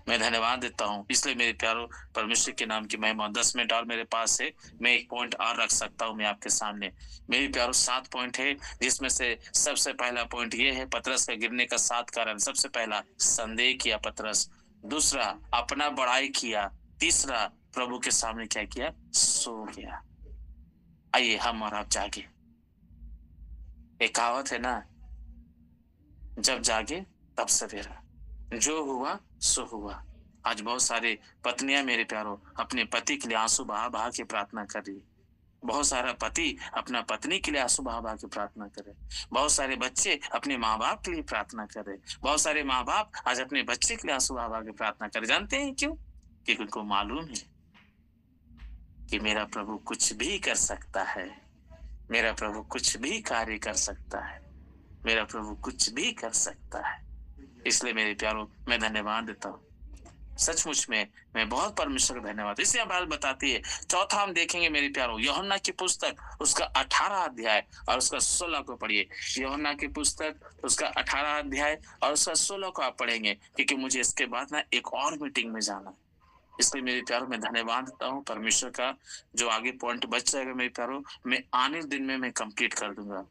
मैं धन्यवाद देता हूँ, इसलिए मेरे प्यारों परमेश्वर के नाम की महिमा। 10 मिनट और मेरे पास है, मैं एक पॉइंट और रख सकता हूँ मैं आपके सामने। मेरे प्यारों 7 पॉइंट है, जिसमें से सबसे पहला पॉइंट ये है, पतरस के गिरने का 7 कारण। सबसे पहला, संदेह किया पतरस। दूसरा, अपना बड़ाई किया। तीसरा, प्रभु के सामने क्या किया? सो गया। आइए हम और आप जागे। एक कहावत है ना, जब जागे तब सवेरा, जो हुआ सो हुआ। आज बहुत सारे पत्नियां मेरे प्यारों अपने पति के लिए आंसू बहा बहा के प्रार्थना कर रही है। बहुत सारा पति अपना पत्नी के लिए आंसू बहा बहा के प्रार्थना कर रहे। बहुत सारे बच्चे अपने माँ बाप के लिए प्रार्थना कर रहे। बहुत सारे माँ बाप आज अपने बच्चे के लिए आंसू बहा बहा के प्रार्थना कर रहे। जानते हैं क्यों? क्योंकि उनको मालूम है कि मेरा प्रभु कुछ भी कर सकता है, मेरा प्रभु कुछ भी कार्य कर सकता है, मेरा प्रभु कुछ भी कर सकता है। इसलिए मेरे प्यारों मैं धन्यवाद देता हूँ। सचमुच में मैं बहुत परमेश्वर का धन्यवाद। इसलिए बाइबल बताती है, चौथा हम देखेंगे मेरे प्यारों, यूहन्ना की पुस्तक उसका 18 अध्याय और उसका 16 को पढ़िए। यूहन्ना की पुस्तक उसका 18 अध्याय और उसका 16 को आप पढ़ेंगे, क्योंकि मुझे इसके बाद ना एक और मीटिंग में जाना है। इसलिए मेरे प्यारों मैं धन्यवाद देता हूँ परमेश्वर का। जो आगे पॉइंट बच जाएगा मेरे प्यारों, मैं आने दिन में मैं कंप्लीट कर दूंगा।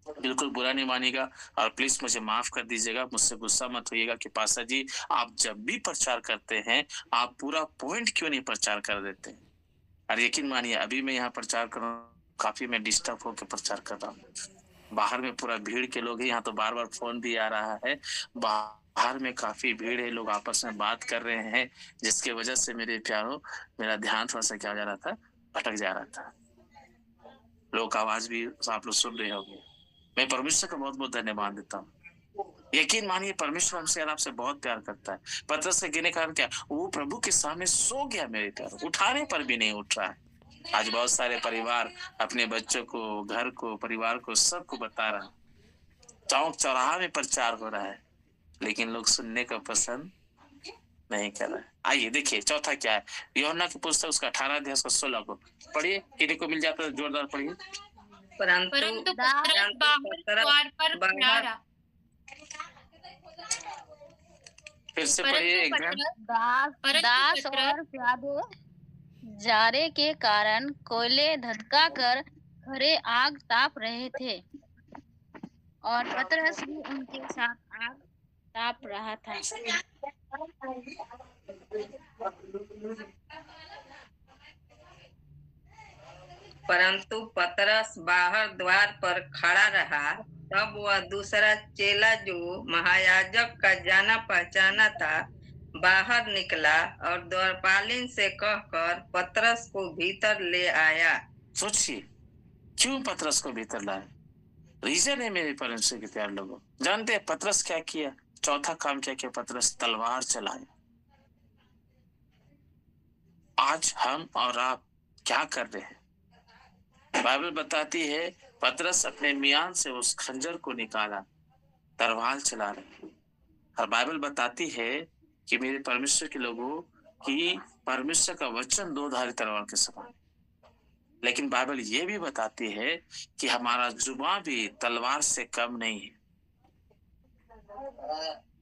बिल्कुल बुरा नहीं मानिएगा और प्लीज मुझे माफ कर दीजिएगा, मुझसे गुस्सा मत होइएगा कि पास्टर जी आप जब भी प्रचार करते हैं आप पूरा पॉइंट क्यों नहीं प्रचार कर देते हैं। और यकीन मानिए अभी मैं यहाँ प्रचार कर रहा हूँ, काफी मैं डिस्टर्ब होकर प्रचार कर रहा हूँ। बाहर में पूरा भीड़ के लोग हैं, यहाँ तो बार बार फोन भी आ रहा है, बाहर में काफी भीड़ है, लोग आपस में बात कर रहे हैं, जिसके वजह से मेरे प्यारों मेरा ध्यान थोड़ा सा क्या हो जा रहा था, भटक जा रहा था। लोग का आवाज भी आप लोग सुन रहे होंगे। मैं परमेश्वर का बहुत बहुत धन्यवाद देता हूँ। यकीन मानिए परमेश्वर हमसे और आपसे बहुत प्यार करता है। पतरस के गिरने का कारण क्या, वो प्रभु के सामने सो गया मेरे प्यार, उठाने पर भी नहीं उठ रहा है। आज बहुत सारे परिवार अपने बच्चों को, घर को, परिवार को, सबको बता रहा है, चौक चौराहा में प्रचार हो रहा है, लेकिन लोग सुनने का पसंद नहीं कर रहे। आइए देखिए चौथा क्या है, यूहन्ना की पुस्तक उसका 18 अध्याय उसका 16 को पढ़िए। किसी को मिल जाता है जोरदार पढ़िए। परंतु पतरस बाहर द्वार पर खड़ा रहा। फिर से पढ़िए एक दास और प्यादे जारे के कारण कोयले धधका कर घरे आग ताप रहे थे और पतरस भी उनके साथ आग ताप रहा था। परंतु पतरस बाहर द्वार पर खड़ा रहा। तब वह दूसरा चेला जो महायाजक का जाना पहचाना था बाहर निकला और द्वारपालिन से कहकर पतरस को भीतर ले आया। सोचिए क्यों पतरस को भीतर लाया, रीजन है मेरे परमेश्वर के प्यार लोगों। जानते हैं पतरस क्या किया, चौथा काम क्या किया, पतरस तलवार चलाया। आज हम और आप क्या कर रहे हैं, बाइबल बताती है पतरस अपने मियान से उस खंजर को निकाला, तलवार चला रहे। और बाइबल बताती है कि मेरे परमेश्वर के लोगों कि परमेश्वर का वचन दो धारी तलवार के समान। लेकिन बाइबल ये भी बताती है कि हमारा जुबान भी तलवार से कम नहीं है।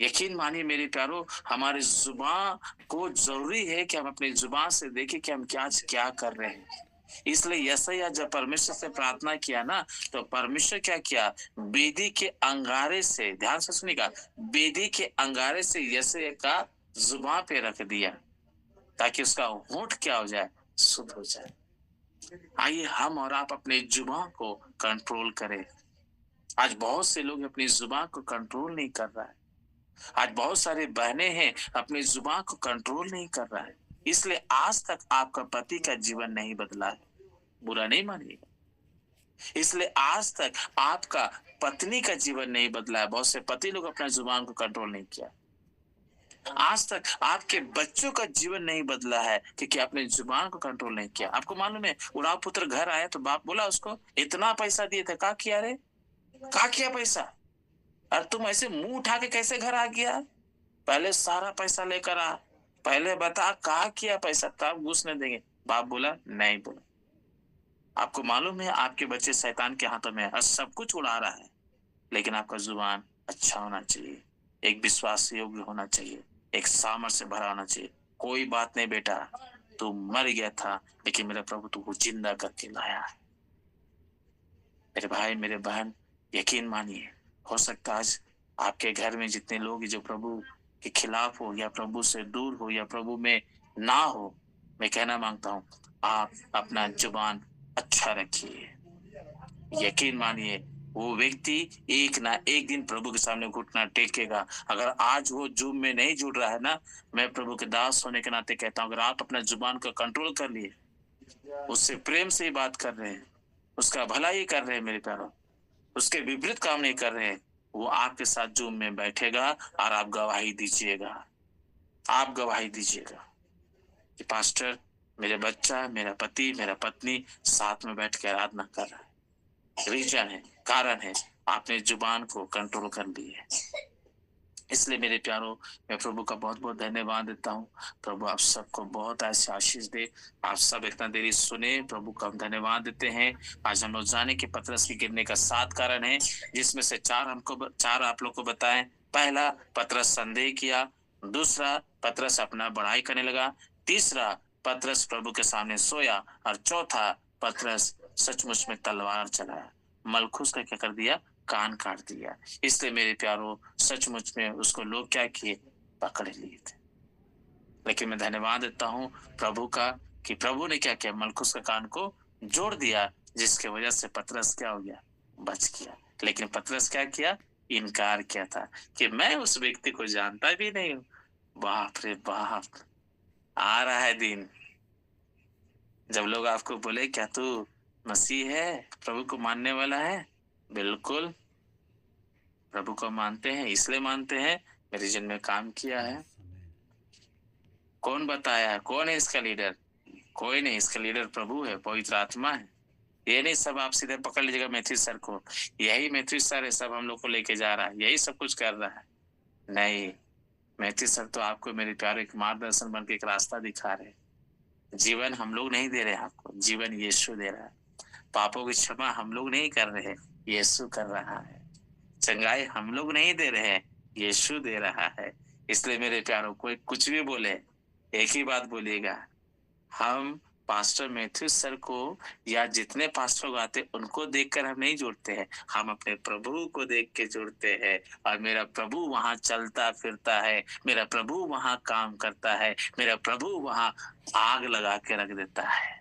यकीन मानिए मेरे प्यारो, हमारे जुबान को जरूरी है कि हम अपनी जुबान से देखें कि हम क्या कर रहे हैं। इसलिए यशायाह जब परमेश्वर से प्रार्थना किया ना, तो परमेश्वर क्या किया, वेदी के अंगारे से, ध्यान से सुनिएगा, वेदी के अंगारे से यशायाह का जुबान पे रख दिया ताकि उसका होंठ क्या हो जाए, शुद्ध हो जाए। आइए हम और आप अपने जुबान को कंट्रोल करें। आज बहुत से लोग अपनी जुबान को कंट्रोल नहीं कर रहा है। आज बहुत सारे बहनें हैं अपनी जुबान को कंट्रोल नहीं कर रहा है, इसलिए आज तक आपका पति का जीवन नहीं बदला है, बुरा नहीं मानिएगा। इसलिए आज तक आपका पत्नी का जीवन नहीं बदला है। बहुत से पति लोग अपना जुबान को कंट्रोल नहीं किया। आज तक आपके बच्चों का जीवन नहीं बदला है क्योंकि आपने जुबान को कंट्रोल नहीं किया। आपको मालूम है, उड़ाव पुत्र घर आया तो बाप बोला उसको, इतना पैसा दिए थे, क्या किया रे, क्या किया पैसा, और तुम ऐसे मुंह उठा के कैसे घर आ गया, पहले सारा पैसा लेकर आ, पहले बता क्या किया पैसा, तब घुसने देंगे। बाप बोला नहीं बोला। आपको मालूम है आपके बच्चे शैतान के हाथों में है, सब कुछ उड़ा रहा है, लेकिन आपका जुबान अच्छा होना चाहिए, एक विश्वास योग्य होना चाहिए, एक सामर्थ से भरा होना चाहिए। कोई बात नहीं बेटा, तू मर गया था लेकिन मेरा प्रभु तुमको जिंदा करके लाया है। मेरे भाई मेरे बहन, यकीन मानिए, हो सकता आज आपके घर में जितने लोग जो प्रभु के खिलाफ हो या प्रभु से दूर हो या प्रभु में ना हो, मैं कहना मांगता हूं आप अपना जुबान अच्छा रखिए। यकीन मानिए वो व्यक्ति एक ना एक दिन प्रभु के सामने घुटना टेकेगा। अगर आज वो जूम में नहीं जुड़ रहा है ना, मैं प्रभु के दास होने के नाते कहता हूँ, अगर आप अपना जुबान को कंट्रोल कर लिए, उससे प्रेम से ही बात कर रहे हैं, उसका भला ही कर रहे हैं मेरे प्यारों, उसके विपरीत काम नहीं कर रहे हैं, वो आपके साथ जूम में बैठेगा और आप गवाही दीजिएगा। आप गवाही दीजिएगा कि पास्टर मेरे बच्चा, मेरा पति, मेरा पत्नी साथ में बैठ के आराधना कर रहा है। रीजन है, कारण है, आपने जुबान को कंट्रोल कर ली है। इसलिए मेरे प्यारों, मैं प्रभु का बहुत बहुत धन्यवाद देता हूँ। प्रभु आप सबको बहुत ऐसे आशीष दे। आप सब इतना देरी सुने, प्रभु का हम धन्यवाद देते हैं। आज हम लोग जाने कि पतरस की गिरने का 7 कारण है, जिसमें से 4 आप लोग को बताएं। पहला, पतरस संदेह किया। दूसरा, पतरस अपना बड़ाई करने लगा। तीसरा, पतरस प्रभु के सामने सोया। और चौथा, पतरस सचमुच में तलवार चलाया। मलखुस का क्या कर दिया? कान काट दिया। इसलिए मेरे प्यारों, सचमुच में उसको लोग क्या किए? पकड़ लिए थे। लेकिन मैं धन्यवाद देता हूँ प्रभु का कि प्रभु ने क्या किया? मलखुस का कान को जोड़ दिया, जिसके वजह से पतरस क्या हो गया? बच गया। लेकिन पतरस क्या किया? इनकार किया था कि मैं उस व्यक्ति को जानता भी नहीं हूँ। बाप रे बाप! आ रहा है दिन जब लोग आपको बोले, क्या तू मसीह है, प्रभु को मानने वाला है? बिल्कुल, प्रभु को मानते हैं, इसलिए मानते हैं मेरे जिन में काम किया है। कौन बताया? कौन है इसका लीडर? कोई नहीं, इसका लीडर प्रभु है, पवित्र आत्मा है। ये नहीं सब आप सीधे पकड़ लीजिएगा मैथ्यू सर को, यही मैथ्यू सर है, सब हम लोग को लेके जा रहा है, यही सब कुछ कर रहा है। नहीं, मैथ्यू सर तो आपको मेरे प्यारे एक मार्गदर्शन बन के एक रास्ता दिखा रहे। जीवन हम लोग नहीं दे रहे आपको, जीवन यीशु दे रहा है। पापों की क्षमा हम लोग नहीं कर रहे, यीशु कर रहा है। चंगाई हम लोग नहीं दे रहे हैं, यीशु दे रहा है। इसलिए मेरे प्यारों, कोई कुछ भी बोले, एक ही बात बोलिएगा, हम पास्टर मैथ्यू सर को या जितने पास्टर लोग आते उनको देखकर हम नहीं जुड़ते हैं, हम अपने प्रभु को देख के जुड़ते हैं। और मेरा प्रभु वहां चलता फिरता है, मेरा प्रभु वहां काम करता है, मेरा प्रभु वहां आग लगा के रख देता है।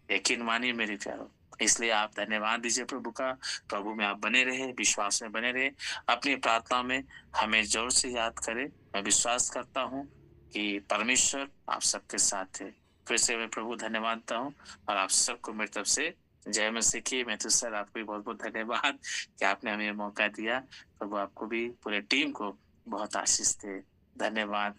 यकीन मानिए मेरे प्यारों, इसलिए आप धन्यवाद दीजिए प्रभु का। प्रभु में आप बने रहे, विश्वास में बने रहे, अपनी प्रार्थना में हमें जोर से याद करें। मैं विश्वास करता हूँ कि परमेश्वर आप सबके साथ है। फिर से मैं प्रभु धन्यवाद देता हूँ और आप सबको मेरी तरफ से जय मसीह की। मैथ्यू सर, आपको भी बहुत बहुत धन्यवाद कि आपने हमें मौका दिया। प्रभु आपको भी, पूरे टीम को बहुत आशीष दे। धन्यवाद।